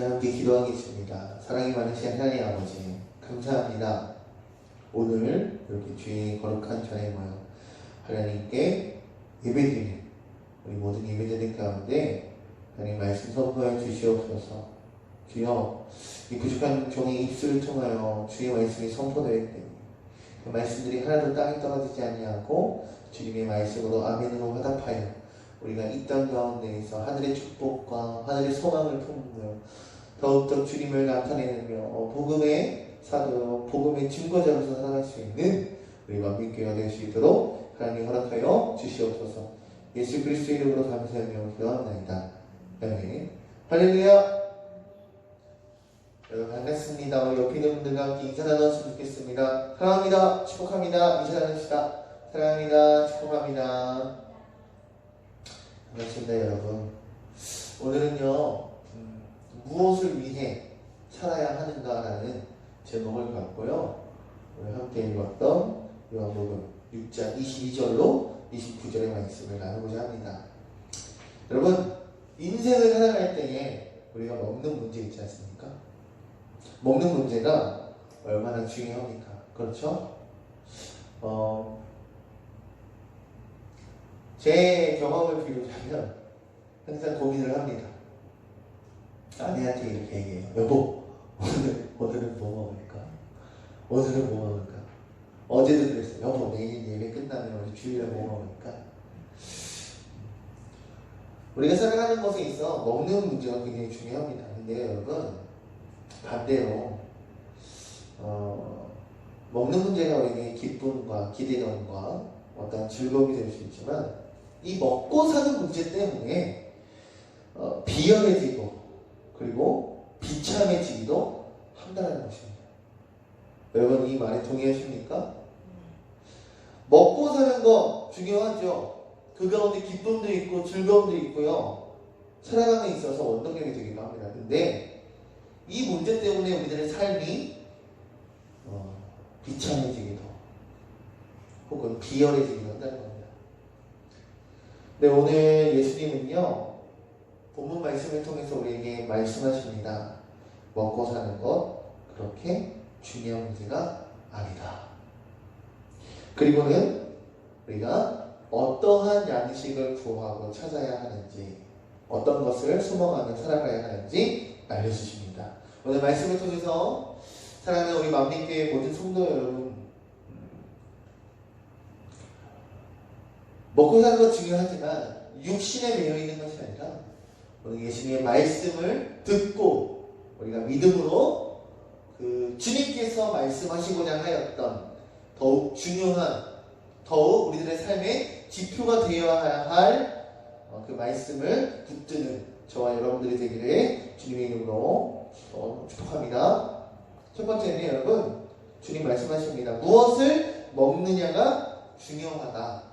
시간 함께 기도하겠습니다. 사랑이 많으신 하나님 아버지, 감사합니다. 오늘 이렇게 주의 거룩한 전에 모여 하나님께 예배드리는 우리 모든 예배자들 가운데 하나님 말씀 선포해 주시옵소서. 주여, 이 부족한 종의 입술을 통하여 주의 말씀이 선포될 때 그 말씀들이 하나도 땅에 떨어지지 아니하고 주님의 말씀으로 아멘으로 화답하여 우리가 이 땅 가운데에서 하늘의 축복과 하늘의 소망을 품으며 더욱더 주님을 나타내며 복음의 사도, 복음의 증거자로서 살아갈 수 있는 우리 만민교회가 될 수 있도록 하나님 허락하여 주시옵소서. 예수 그리스도의 이름으로 감사하며 기도합니다. 아멘. 할렐루야. 여러분 반갑습니다. 우리 옆에 있는 분들과 함께 인사 나눴으면 좋겠습니다. 사랑합니다. 축복합니다. 인사 나눕시다. 사랑합니다. 축복합니다. 반갑습니다, 여러분. 오늘은요, 무엇을 위해 살아야 하는가라는 제목을 갖고요, 오늘 함께 읽었던 요한복음 6장 22절로 29절의 말씀을 나누고자 합니다. 여러분, 인생을 살아갈 때에 우리가 먹는 문제 있지 않습니까? 먹는 문제가 얼마나 중요합니까? 그렇죠? 제 경험을 비유하면 항상 고민을 합니다. 아내한테 이렇게 얘기해요. 여보, 오늘은 뭐 먹을까? 오늘은 뭐 먹을까? 어제도 그랬어요. 여보, 내일 예배 끝나면 우리 주일에 뭐 먹을까? 우리가 살아가는 것에 있어 먹는 문제가 굉장히 중요합니다. 근데 여러분, 반대로 먹는 문제가 우리에게 기쁨과 기대감과 어떤 즐거움이 될 수 있지만 이 먹고 사는 문제 때문에 비열해지고 그리고 비참해지기도 한다는 것입니다. 여러분 이 말에 동의하십니까? 먹고 사는 거 중요하죠. 그 가운데 기쁨도 있고 즐거움도 있고요. 살아감에 있어서 원동력이 되기도 합니다. 근데 이 문제 때문에 우리들의 삶이 비참해지기도 혹은 비열해지기도 한다는 겁니다. 네, 오늘 예수님은요, 본문 말씀을 통해서 우리에게 말씀하십니다. 먹고 사는 것 그렇게 중요한 문제가 아니다. 그리고는 우리가 어떠한 양식을 구하고 찾아야 하는지, 어떤 것을 소망하며 살아가야 하는지 알려주십니다. 오늘 말씀을 통해서 사랑하는 우리 만민교회 모든 성도 여러분, 먹고 사는 것 중요하지만 육신에 매여 있는 것이 아니라 오늘 예수님의 말씀을 듣고 우리가 믿음으로 그 주님께서 말씀하시고자 하였던 더욱 중요한, 더욱 우리들의 삶의 지표가 되어야 할 그 말씀을 붙드는 저와 여러분들이 되기를 주님의 이름으로 축복합니다. 첫 번째는 여러분, 주님 말씀하십니다. 무엇을 먹느냐가 중요하다.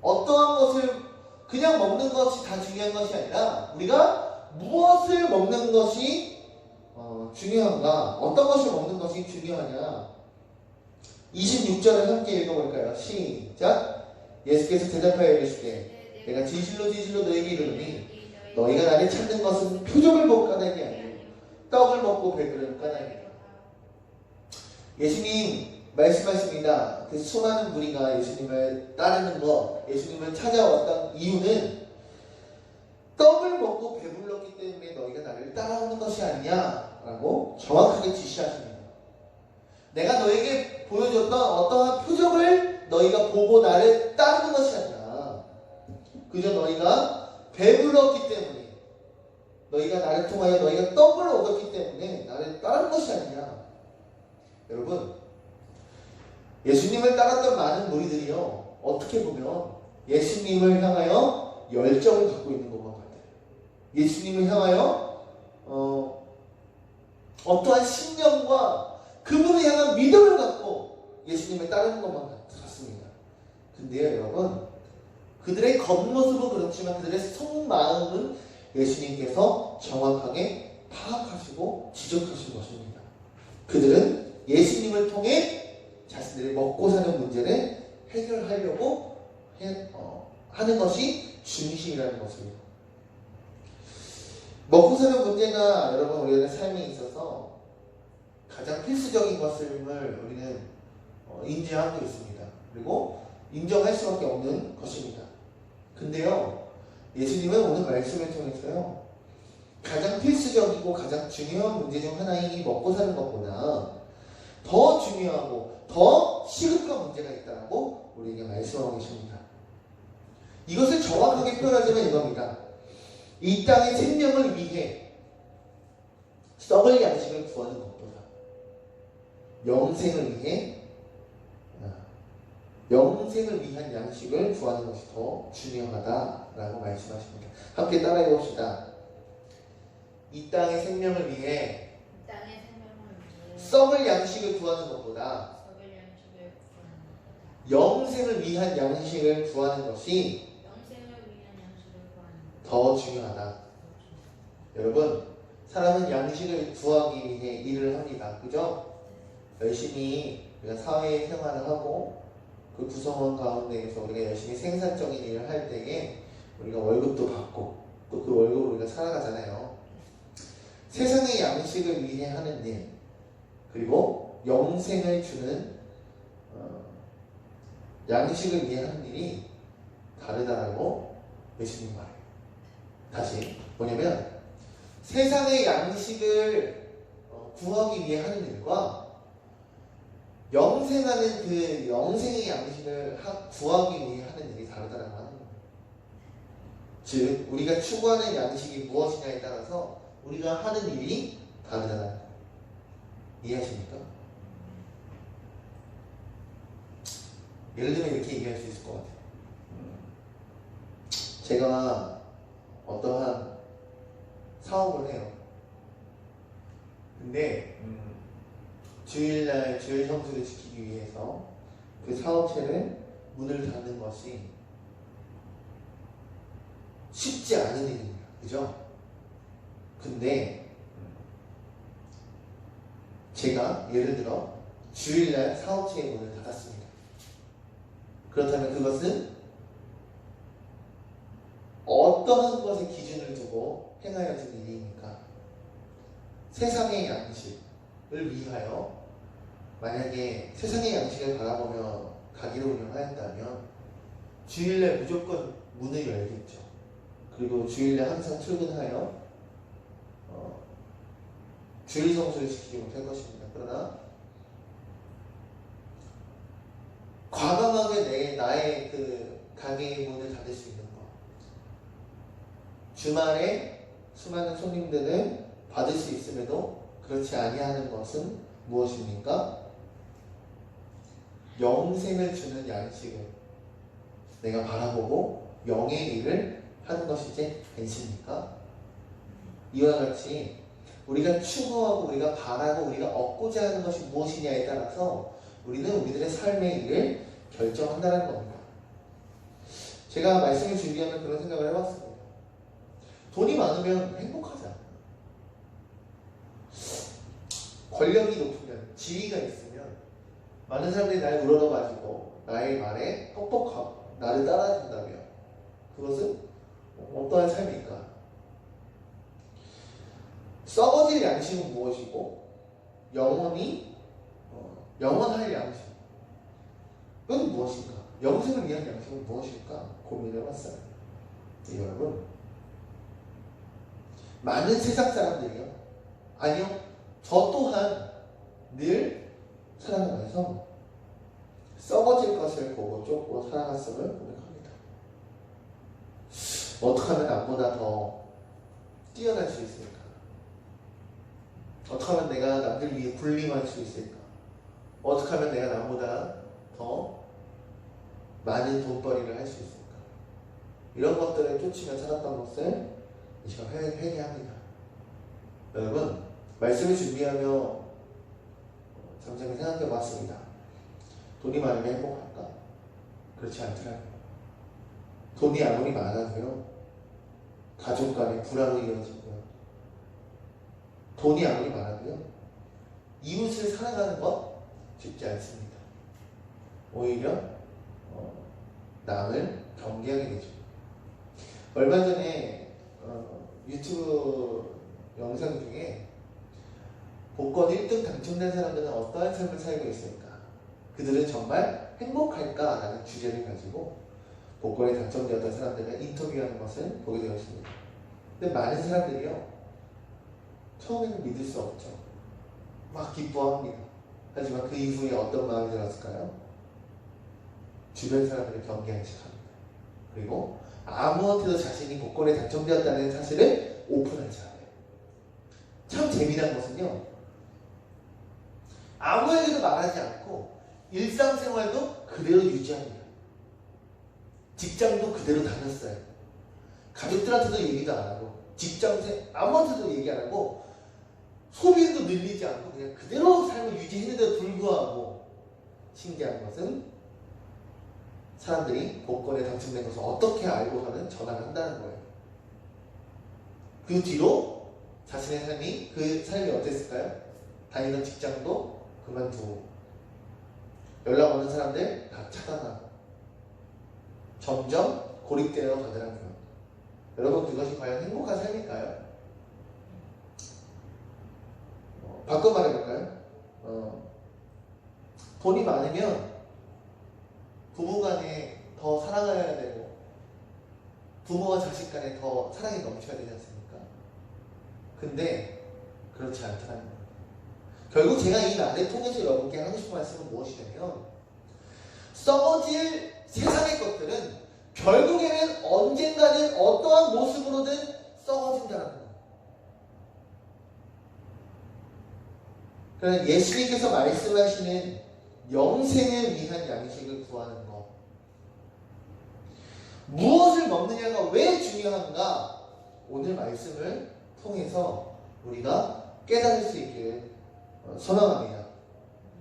어떠한 것을 그냥 먹는 것이 다 중요한 것이 아니라 우리가 무엇을 먹는 것이 중요한가, 어떤 것을 먹는 것이 중요하냐. 26절을 함께 읽어볼까요? 시작. 예수께서 대답하여 이르시되 내가 진실로 진실로 너에게 이르노니 너희가 나를 찾는 것은 표적을 보고 까닭이 아니요 떡을 먹고 배부른 까닭이라. 예수님 말씀하십니다. 그 수많은 무리가 예수님을 따르는 것, 예수님을 찾아왔던 이유는 떡을 먹고 배불렀기 때문에 너희가 나를 따라오는 것이 아니냐라고 정확하게 지시하십니다. 내가 너에게 보여줬던 어떠한 표적을 너희가 보고 나를 따르는 것이 아니라 그저 너희가 배불렀기 때문에, 너희가 나를 통하여 너희가 떡을 얻었기 때문에 나를 따르는 것이 아니냐. 여러분, 예수님을 따랐던 많은 무리들이요, 어떻게 보면 예수님을 향하여 열정을 갖고 있는 것만 같아요. 예수님을 향하여 어떠한 신념과 그분을 향한 믿음을 갖고 예수님을 따르는 것만 같습니다. 근데요, 여러분, 그들의 겉모습은 그렇지만 그들의 속마음은 예수님께서 정확하게 파악하시고 지적하신 것입니다. 그들은 예수님을 통해 자신들이 먹고 사는 문제를 해결하려고 하는 것이 중심이라는 것입니다. 먹고 사는 문제가 여러분 우리의 삶에 있어서 가장 필수적인 것을 우리는 인지하고 있습니다. 그리고 인정할 수밖에 없는 것입니다. 근데요, 예수님은 오늘 말씀을 통해서요, 가장 필수적이고 가장 중요한 문제 중 하나인 이 먹고 사는 것보다 더 중요하고 더 시급한 문제가 있다고 우리에게 말씀하고 계십니다. 이것을 정확하게 표현하자면 이겁니다. 이 땅의 생명을 위해 썩을 양식을 구하는 것보다 영생을 위한 양식을 구하는 것이 더 중요하다라고 말씀하십니다. 함께 따라해 봅시다. 이 땅의 생명을 위해 썩을 양식을 구하는 것보다 영생을 위한 양식을 구하는 것이 더 중요하다. 여러분, 사람은 양식을 구하기 위해 일을 합니다. 그죠? 열심히 우리가 사회생활을 하고 그 구성원 가운데에서 우리가 열심히 생산적인 일을 할 때에 우리가 월급도 받고 또 그 월급으로 우리가 살아가잖아요. 세상의 양식을 위해 하는 일, 그리고 영생을 주는 양식을 위해 하는 일이 다르다라고 예수님 말해요. 다시 뭐냐면 세상의 양식을 구하기 위해 하는 일과 영생하는 그 영생의 양식을 구하기 위해 하는 일이 다르다라고 하는 거예요. 즉 우리가 추구하는 양식이 무엇이냐에 따라서 우리가 하는 일이 다르다는 거예요. 이해하십니까? 예를 들면 이렇게 얘기할 수 있을 것 같아요. 제가 어떠한 사업을 해요. 근데 주일날 주일 성수를 지키기 위해서 그 사업체를 문을 닫는 것이 쉽지 않은 일입니다. 그죠? 근데 제가 예를 들어 주일날 사업체의 문을 닫았습니다. 그렇다면 그것은 어떠한 것에 기준을 두고 행하여진 일입니까? 세상의 양식을 위하여 만약에 세상의 양식을 바라보며 가게를 운영하였다면 주일날 무조건 문을 열겠죠. 그리고 주일날 항상 출근하여 주일 성수를 지키지 못할 것입니다. 그러나 과감하게 나의 그 가게의 문을 닫을 수 있는 것, 주말에 수많은 손님들을 받을 수 있음에도 그렇지 아니하는 것은 무엇입니까? 영생을 주는 양식을 내가 바라보고 영의 일을 하는 것이지 않습니까? 이와 같이 우리가 추구하고 우리가 바라고 우리가 얻고자 하는 것이 무엇이냐에 따라서 우리는 우리들의 삶의 일을 결정한다는 겁니다. 제가 말씀을 준비하면 그런 생각을 해봤습니다. 돈이 많으면 행복하지 않아요. 권력이 높으면, 지위가 있으면 많은 사람들이 날 우러러가지고 나의 말에 뻑뻑하고 나를 따라준다면 그것은 어떠한 삶일까? 썩어질 양식은 무엇이고 영원할 양식은 무엇인가? 영생을 위한 양식은 무엇일까? 고민해봤어요. 여러분, 많은 세상 사람들이요, 아니요, 저 또한 늘 살아가면서 썩어질 것을 보고 쫓고 살아갔음을 고백합니다. 어떻게 하면 남보다 더 뛰어날 수 있을까? 어떻게 하면 내가 남들 위해 군림할 수 있을까? 어떻게 하면 내가 남보다 더 많은 돈벌이를 할 수 있을까? 이런 것들을 쫓으며 살았던 것을 이 시간 회개합니다. 여러분, 말씀을 준비하며 잠시 생각해 봤습니다. 돈이 많으면 행복할까? 그렇지 않더라고요. 돈이 아무리 많아도요, 가족 간에 불화로 이어지고요. 돈이 아무리 많아도요, 이웃을 사랑하는 것 쉽지 않습니다. 오히려 남을 경계하게 되죠. 얼마 전에 유튜브 영상 중에 복권 1등 당첨된 사람들은 어떠한 삶을 살고 있을까? 그들은 정말 행복할까? 라는 주제를 가지고 복권에 당첨되었던 사람들을 인터뷰하는 것을 보게 되었습니다. 근데 많은 사람들이요, 처음에는 믿을 수 없죠. 막 기뻐합니다. 하지만 그 이후에 어떤 마음이 들었을까요? 주변 사람들을 경계하기 시작합니다. 그리고 아무한테도 자신이 복권에 당첨되었다는 사실을 오픈하지 않아요. 참 재미난 것은요, 아무에게도 말하지 않고 일상생활도 그대로 유지합니다. 직장도 그대로 다녔어요. 가족들한테도 얘기도 안 하고 아무한테도 얘기 안 하고 소비도 늘리지 않고 그냥 그대로 삶을 유지했는데도 불구하고 신기한 것은 사람들이 복권에 당첨된 것을 어떻게 알고서는 전화를 한다는 거예요. 그 뒤로 자신의 삶이 그 삶이 어땠을까요? 다니던 직장도 그만두고 연락 오는 사람들 다 차단하고 점점 고립되어 가더라고요. 여러분, 그것이 과연 행복한 삶일까요? 바꿔 말해볼까요? 돈이 많으면 부부간에 더 사랑해야 되고 부모와 자식 간에 더 사랑이 넘쳐야 되지 않습니까? 근데 그렇지 않다는 거예요. 결국 제가 이 말을 통해서 여러분께 하고 싶은 말씀은 무엇이냐면, 썩어질 세상의 것들은 결국에는 언젠가는 어떠한 모습으로든 썩어진다는 거예요. 그러나 예수님께서 말씀하시는 영생을 위한 양식을 구하는 것, 무엇을 먹느냐가 왜 중요한가, 오늘 말씀을 통해서 우리가 깨달을 수 있기를 소망합니다.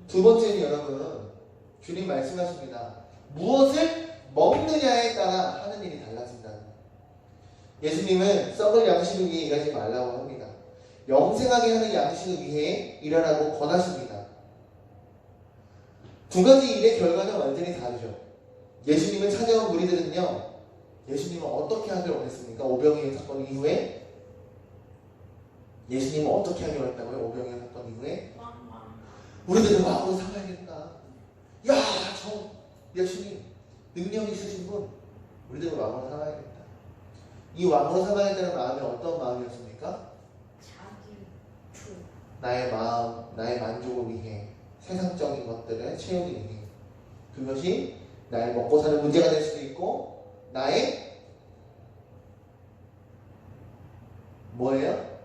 두 번째는 여러분, 주님 말씀하십니다. 무엇을 먹느냐에 따라 하는 일이 달라진다는 거예요. 예수님은 썩을 양식을 위해 일하지 말라고 합니다. 영생하게 하는 양식을 위해 일하라고 권하십니다. 두 가지 일의 결과는 완전히 다르죠. 예수님을 찾아온 무리들은요, 예수님은 어떻게 하길 원했습니까? 오병이어 사건 이후에 예수님은 어떻게 하길 원했다고요? 오병이어 사건 이후에 우리들은 왕으로 삼아야겠다. 야, 저 예수님 능력 있으신 분, 우리들은 왕으로 삼아야겠다. 이 왕으로 삼아야겠다는 마음이 어떤 마음이었습니까? 나의 마음, 나의 만족을 위해, 세상적인 것들을 채우기 위해. 그것이 나의 먹고 사는 문제가 될 수도 있고, 나의 뭐예요?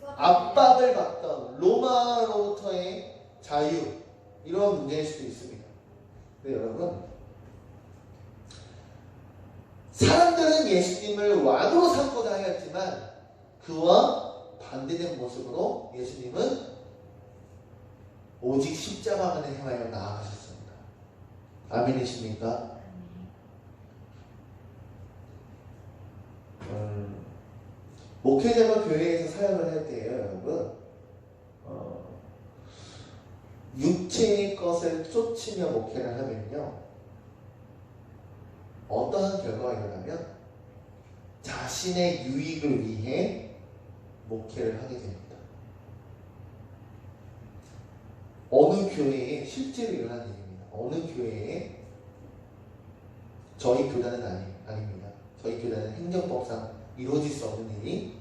압박을 받던 로마로부터의 자유, 이런 문제일 수도 있습니다. 근데 여러분, 사람들은 예수님을 왕으로 삼고자 하였지만 그와 반대된 모습으로 예수님은 오직 십자가만을 향하여 나아가셨습니다. 아멘이십니까? 목회자가 교회에서 사역을 할 때요, 여러분, 육체의 것을 쫓으며 목회를 하면요, 어떠한 결과가 일어나면 자신의 유익을 위해 목회를 하게 됩니다. 어느 교회에 실제로 일어난 일입니다. 어느 교회에, 저희 교단은 아닙니다. 저희 교단은 행정법상 이루어질 수 없는 일이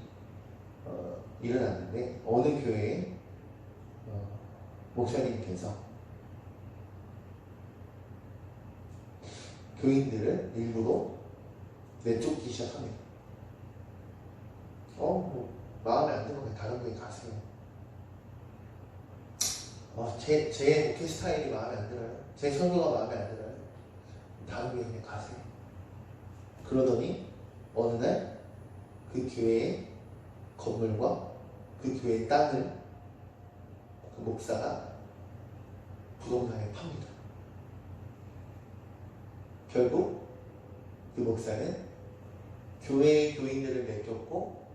일어났는데, 어느 교회에 목사님께서 교인들을 일부러 내쫓기 시작합니다. 마음에 안 들면 다른 교회 가세요. 제 목회 스타일이 마음에 안 들어요. 제 설교가 마음에 안 들어요. 다른 교회 그냥 가세요. 그러더니 어느 날 그 교회의 건물과 그 교회의 땅을 그 목사가 부동산에 팝니다. 결국 그 목사는 교회의 교인들을 내쫓고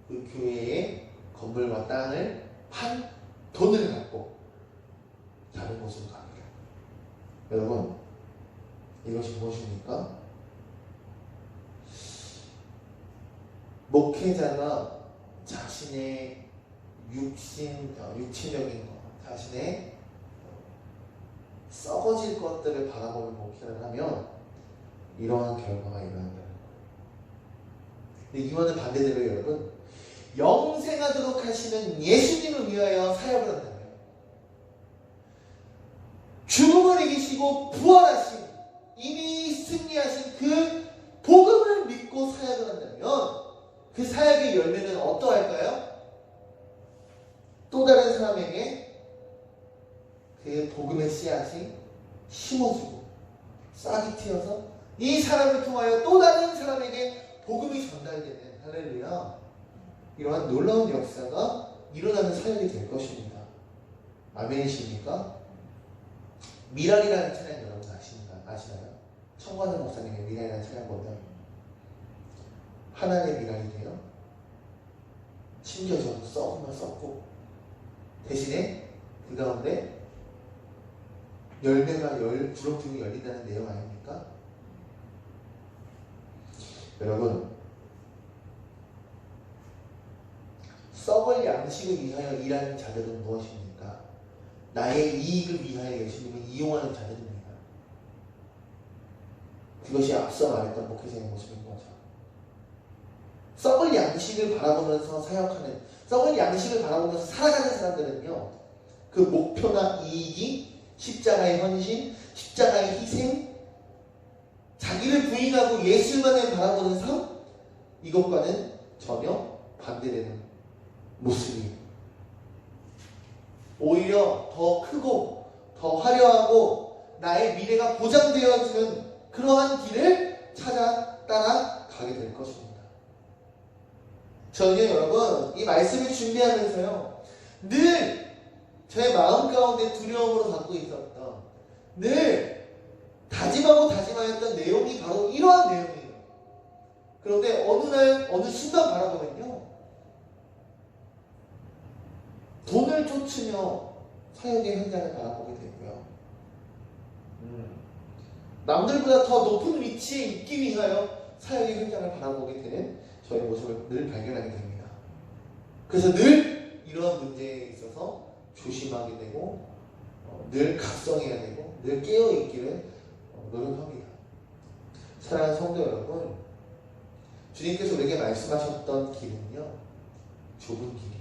그 교회의 건물과 땅을 판 돈을 갖고 다른 곳으로 갑니다. 여러분, 이것이 무엇입니까? 목회자가 자신의 육체적인 것, 자신의 썩어질 것들을 바라보는 목회를 하면 이러한 결과가 일어난다는 거예요. 근데 이거는 반대대로 여러분, 영생하도록 하시는 예수님을 위하여 사역을 한다면, 죽음을 이기시고 부활하신, 이미 승리하신 그 복음을 믿고 사역을 한다면 그 사역의 열매는 어떠할까요? 또 다른 사람에게 그 복음의 씨앗이 심어주고 싹이 튀어서 이 사람을 통하여 또 다른 사람에게 복음이 전달되는, 할렐루야, 이러한 놀라운 역사가 일어나는 사역이 될 것입니다. 아멘이십니까? 미랄이라는 찬양 여러분 아시나요? 청관원 목사님의 미랄이라는 찬양 보면 하나님의 미랄이 돼요. 심지어 저도 썩으면 썩고 대신에 그 가운데 열매가 주렁주렁 열린다는 내용 아닙니까? 여러분, 썩을 양식을 위하여 일하는 자들은 무엇입니까? 나의 이익을 위하여 예수님을 이용하는 자들입니다. 그것이 앞서 말했던 목회자의 모습인 거죠. 썩을 양식을 바라보면서 사역하는, 썩을 양식을 바라보면서 살아가는 사람들은요, 그 목표나 이익이 십자가의 헌신, 십자가의 희생, 자기를 부인하고 예수만을 바라보는 삶, 이것과는 전혀 반대되는 모습이에요. 오히려 더 크고 더 화려하고 나의 미래가 보장되어지는 그러한 길을 찾아 따라가게 될 것입니다. 저는 여러분, 이 말씀을 준비하면서요, 늘 저의 마음 가운데 두려움으로 갖고 있었던, 늘 다짐하고 다짐하였던 내용이 바로 이러한 내용이에요. 그런데 어느 날 어느 순간 바라보면요, 돈을 쫓으며 사역의 현장을 바라보게 되고요, 남들보다 더 높은 위치에 있기 위하여 사역의 현장을 바라보게 되는 저의 모습을 늘 발견하게 됩니다. 그래서 늘 이러한 문제에 있어서 조심하게 되고 늘 각성해야 되고 늘 깨어있기를 노력합니다. 사랑하는 성도 여러분, 주님께서 우리에게 말씀하셨던 길은요, 좁은 길이에요.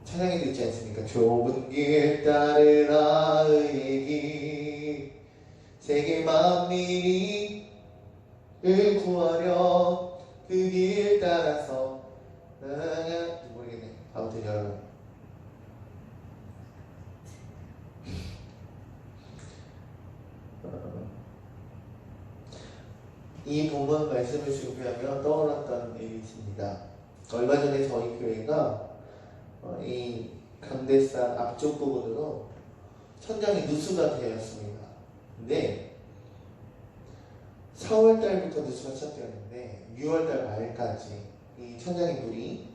찬양에도 있지 않습니까? 좁은 길 따르라 의의 길, 세계 만민이 을 구하려 그 길 따라서 모르겠네. 아무튼 여러분, 이 본문 말씀을 준비하며 떠올랐던 일이 있습니다. 얼마 전에 저희 교회가 이 강대산 앞쪽 부분으로 천장이 누수가 되었습니다. 근데 4월달부터 누수가 시작되었는데 6월달 말까지 이 천장에 물이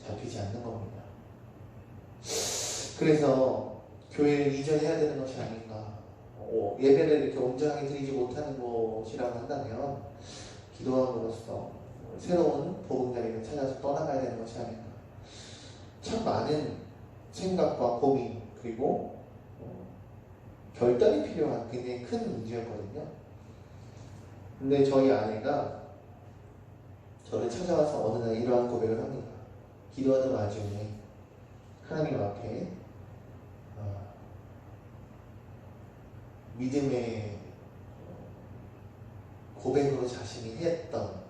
잡히지 않는 겁니다. 그래서 교회를 이전해야 되는 것이 아닌가, 예배를 이렇게 온전하게 드리지 못하는 곳이라고 한다면 기도함으로써 새로운 보금자리를 찾아서 떠나가야 되는 것이 아닌가, 참 많은 생각과 고민 그리고 결단이 필요한 굉장히 큰 문제였거든요. 근데 저희 아내가 저를 찾아와서 어느 날 이러한 고백을 합니다. 기도하는 와중에 하나님 앞에 믿음의 고백으로 자신이 했던,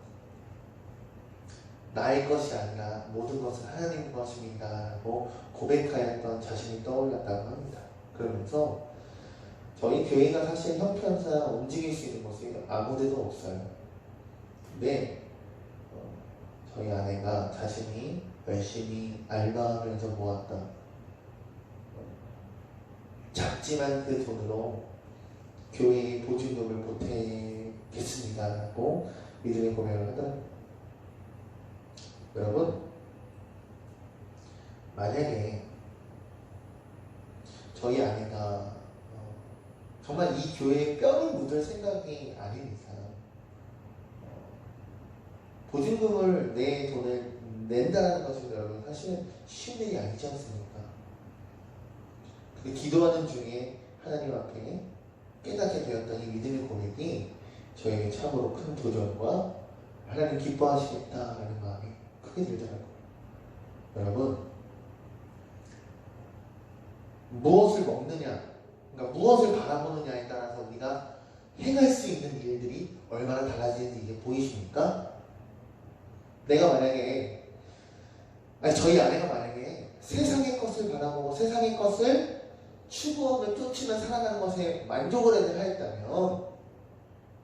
나의 것이 아니라 모든 것은 하나님 것입니다 라고 고백하였던 자신이 떠올랐다고 합니다. 그러면서 저희 교회가 사실 형편상 움직일 수 있는 곳이 아무데도 없어요. 근데 저희 아내가 자신이 열심히 알바하면서 모았던 작지만 그 돈으로 교회의 보증금을 보태겠습니다 라고 믿음의 고백을 하더라고요. 여러분, 만약에 저희 아내가 정말 이 교회에 뼈를 묻을 생각이 아닌 이상 보증금을 내 돈을 낸다는 것은 여러분 사실은 쉬운 일이 아니지 않습니까? 그 기도하는 중에 하나님 앞에 깨닫게 되었던 이 믿음의 고백이 저에게 참으로 큰 도전과 하나님 기뻐하시겠다라는 마음이 크게 들더라고요. 여러분, 무엇을 먹느냐, 그러니까 무엇을 바라보느냐에 따라서 우리가 행할 수 있는 일들이 얼마나 달라지는지 이게 보이십니까? 내가 만약에, 저희 아내가 만약에 세상의 것을 바라보고 세상의 것을 추구하며 쫓으며 살아가는 것에 만족을 하였다면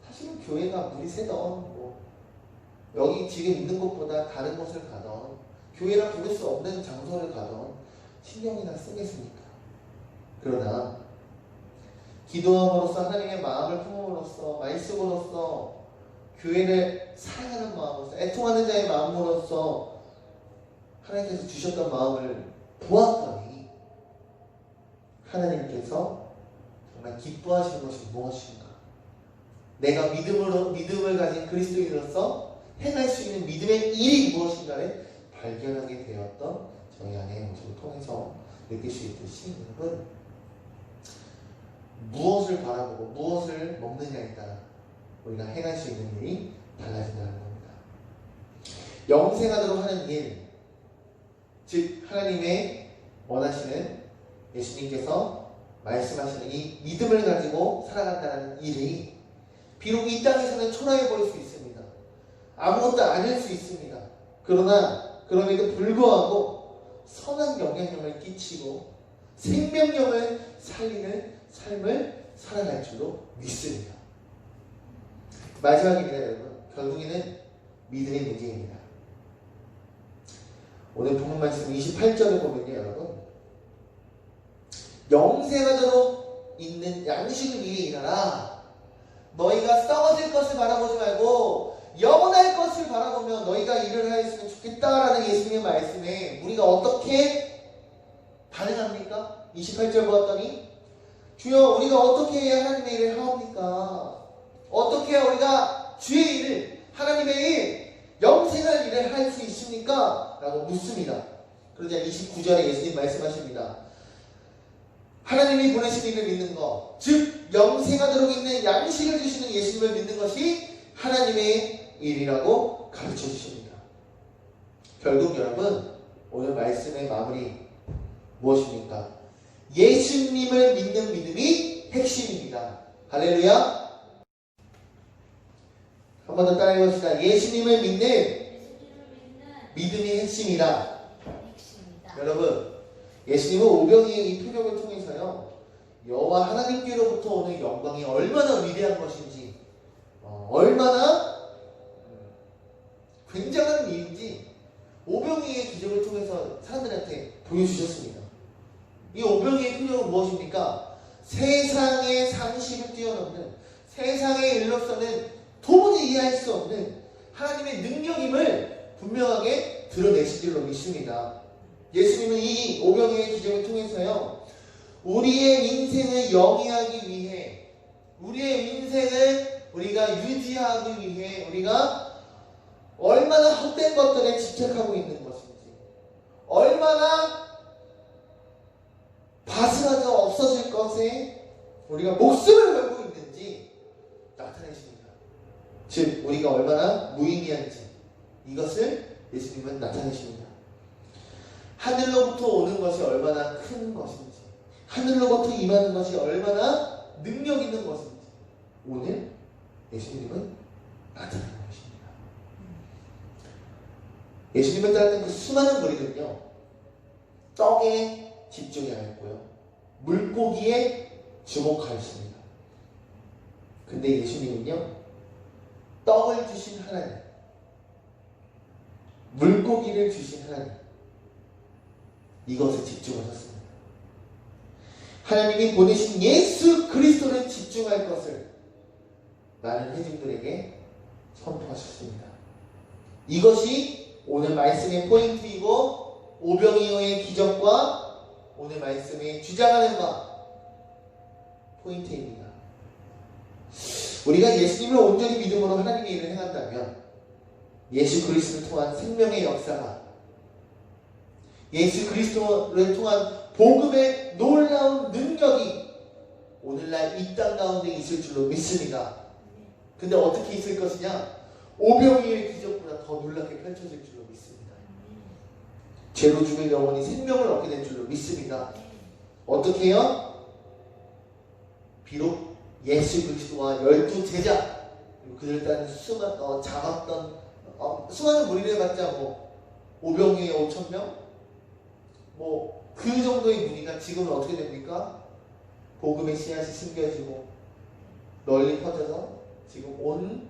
사실은 교회가 물이 새던 여기 지금 있는 곳보다 다른 곳을 가던 교회라 부를 수 없는 장소를 가던 신경이나 쓰겠습니까? 그러나 기도함으로써 하나님의 마음을 품음으로써 말씀으로써 교회를 사랑하는 마음으로써 애통하는 자의 마음으로써 하나님께서 주셨던 마음을 보았더니 하나님께서 정말 기뻐하시는 것이 무엇인가? 내가 믿음을 가진 그리스도인으로서 행할 수 있는 믿음의 일이 무엇인가를 발견하게 되었던 저희 아내의 모습을 통해서 느낄 수 있듯이 여러분, 무엇을 바라보고 무엇을 먹느냐에 따라 우리가 행할 수 있는 일이 달라진다는 겁니다. 영생하도록 하는 일, 즉 하나님의 원하시는 예수님께서 말씀하시는 이 믿음을 가지고 살아간다는 일이 비록 이 땅에서는 초라해 보일 수 있습니다. 아무것도 아닐 수 있습니다. 그러나 그럼에도 불구하고 선한 영향력을 끼치고 생명력을 살리는 삶을 살아갈 줄로 믿습니다. 마지막입니다, 여러분. 결국에는 믿음의 문제입니다. 오늘 본문 말씀 28절을 보면요, 여러분. 영생하도록 있는 양식을 위해 일하라. 너희가 썩어질 것을 바라보지 말고 영원할 것을 바라보며 너희가 일을 하였으면 좋겠다라는 예수님의 말씀에 우리가 어떻게 반응합니까? 28절 보았더니 주여 우리가 어떻게 해야 하나님의 일을 하옵니까? 어떻게 해야 우리가 주의 일을 하나님의 일, 영생할 일을 할 수 있습니까? 라고 묻습니다. 그러자 29절에 예수님 말씀하십니다. 하나님이 보내신 일을 믿는 것, 즉 영생하도록 있는 양식을 주시는 예수님을 믿는 것이 하나님의 일이라고 가르쳐 주십니다. 결국 여러분, 오늘 말씀의 마무리 무엇입니까? 예수님을 믿는 믿음이 핵심입니다. 할렐루야. 한 번 더 따라해 봅시다. 예수님을 믿는 믿음이 핵심이다. 여러분, 예수님은 오병이의 이 표적을 통해서요, 여호와 하나님께로부터 오는 영광이 얼마나 위대한 것인지, 얼마나 굉장한 일인지 오병이의 기적을 통해서 사람들한테 보여주셨습니다. 이 오병이의 표적은 무엇입니까? 세상의 상식을 뛰어넘는, 세상의 일로서는 도무지 이해할 수 없는 하나님의 능력임을 분명하게 드러내신 줄로 믿습니다. 예수님은 이 오병이의 기적을 통해서요, 우리의 인생을 영위하기 위해, 우리의 인생을 우리가 유지하기 위해 우리가 얼마나 헛된 것들에 집착하고 있는 것인지, 얼마나 바스라져 없어질 것에 우리가 목숨을 걸고 있는지 나타내십니다. 즉 우리가 얼마나 무의미한지 이것을 예수님은 나타내십니다. 하늘로부터 오는 것이 얼마나 큰 것인지, 하늘로부터 임하는 것이 얼마나 능력 있는 것인지 오늘 예수님은 나타내는 것입니다. 예수님을 따르는 그 수많은 무리들은요, 떡에 집중하였고요, 물고기에 주목하였습니다. 근데 예수님은요, 떡을 주신 하나님, 물고기를 주신 하나님, 이것에 집중하셨습니다. 하나님이 보내신 예수 그리스도를 집중할 것을 많은 회중들에게 선포하셨습니다. 이것이 오늘 말씀의 포인트이고 오병이어의 기적과 오늘 말씀에 주장하는 바 포인트입니다. 우리가 예수님을 온전히 믿음으로 하나님의 일을 행한다면 예수 그리스도를 통한 생명의 역사가 예수 그리스도를 통한 복음의 놀라운 능력이 오늘날 이 땅 가운데 있을 줄로 믿습니다. 근데 어떻게 있을 것이냐? 오병이의 기적보다 더 놀랍게 펼쳐질 줄로 믿습니다. 죄로 죽을 영혼이 생명을 얻게 될 줄로 믿습니다. 어떻게 해요? 비록 예수 그리스도와 12제자 그리고 그들 따른 작았던 수많은 무리를 해봤자 뭐 오병이의 5,000명 뭐 그 정도의 무리가 지금은 어떻게 됩니까? 복음의 씨앗이 심겨지고 널리 퍼져서 지금 온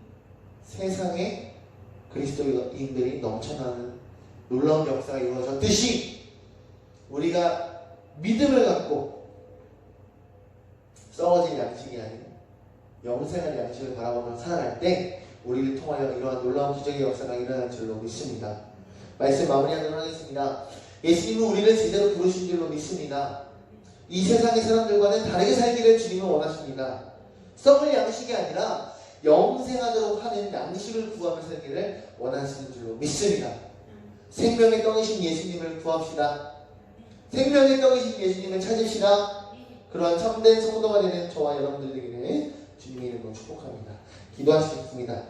세상에 그리스도인들이 넘쳐나는 놀라운 역사가 이루어졌듯이 우리가 믿음을 갖고 썩어질 양식이 아닌 영생한 양식을 바라보며 살아갈 때 우리를 통하여 이러한 놀라운 기적의 역사가 일어날 줄로 믿습니다. 말씀 마무리하도록 하겠습니다. 예수님은 우리를 제대로 부르신 줄로 믿습니다. 이 세상의 사람들과는 다르게 살기를 주님은 원하십니다. 썩을 양식이 아니라 영생하도록 하는 양식을 구하며 살기를 원하시는 줄로 믿습니다. 생명의 떡이신 예수님을 구합시다. 생명의 떡이신 예수님을 찾으시라. 그러한 참된 성도가 되는 저와 여러분들 되기를 주님의 이름으로 축복합니다. 기도하시겠습니다.